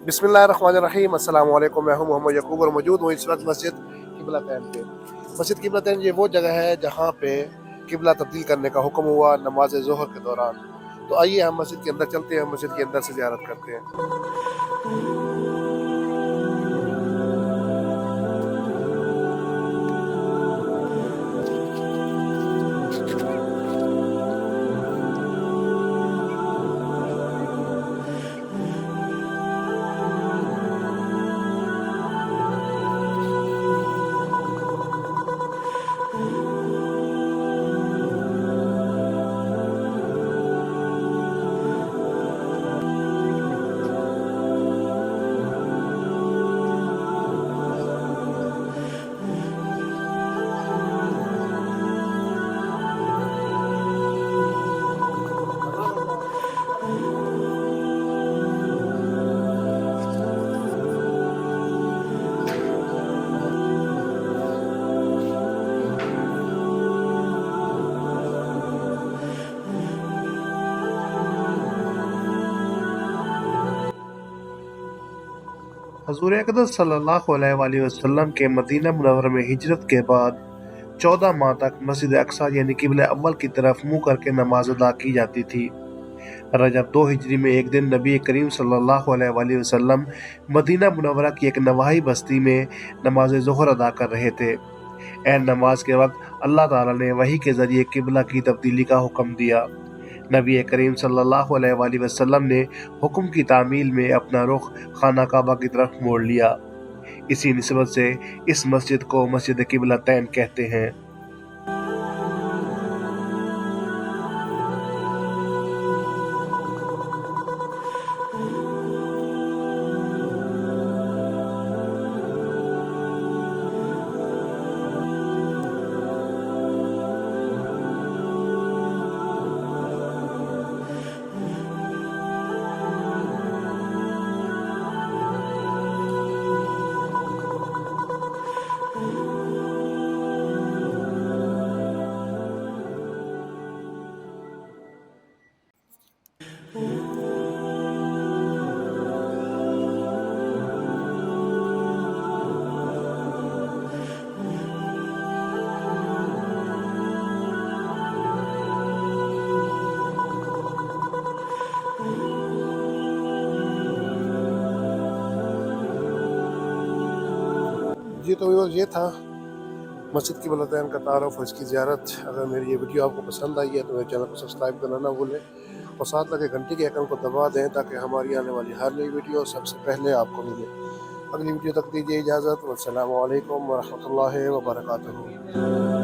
बिस्मिल्लाहिर्रहमानिर्रहीम। अस्सलाम वालेकुम। मैं हूं मोहम्मद यकूब और मौजूद हूं इस वक्त मस्जिद किबलतैन पे। मस्जिद किबलतैन ये वो जगह है जहां पे किबला तब्दील करने का हुक्म हुआ नमाज ज़ोहर के दौरान। तो आइए हम मस्जिद के अंदर चलते हैं, मस्जिद के अंदर से ज़ियारत करते हैं। हज़ूर अक़दस सल्लल्लाहु अलैहि वसल्लम के मदीना मुनव्वरा में हिजरत के बाद 14 माह तक मस्जिद अक्सा यानी किबला अव्वल की तरफ मुंह करके नमाज अदा की जाती थी। रजब 2 हिजरी में एक दिन नबी करीम सल्लल्लाहु अलैहि वसल्लम मदीना मुनव्वरा की एक नवाही बस्ती में नमाज ज़ोहर अदा कर रहे थे। ऐन नमाज के वक्त अल्लाह ताला ने वही के जरिए किबला की तब्दीली का हुक्म दिया। नबी करीम सल्लल्लाहु अलैहि वसल्लम ने हुक्म की तामील में अपना रुख खाना काबा की तरफ मोड़ लिया। इसी निस्बत से इस मस्जिद को मस्जिद किबलतैन कहते हैं। जी तो ये था मस्जिद किबलतैन का तारुफ और इसकी ज़ियारत। अगर मेरी ये वीडियो आपको पसंद आई है तो मेरे चैनल को सब्सक्राइब करना ना भूलें और साथ लगे घंटी के आइकन को दबा दें ताकि हमारी आने वाली हर नई वीडियो सबसे पहले आपको मिले। अगली वीडियो तक दीजिए इजाज़त। वस्सलामु अलैकुम वरहमतुल्लाहि वबरकातुहू।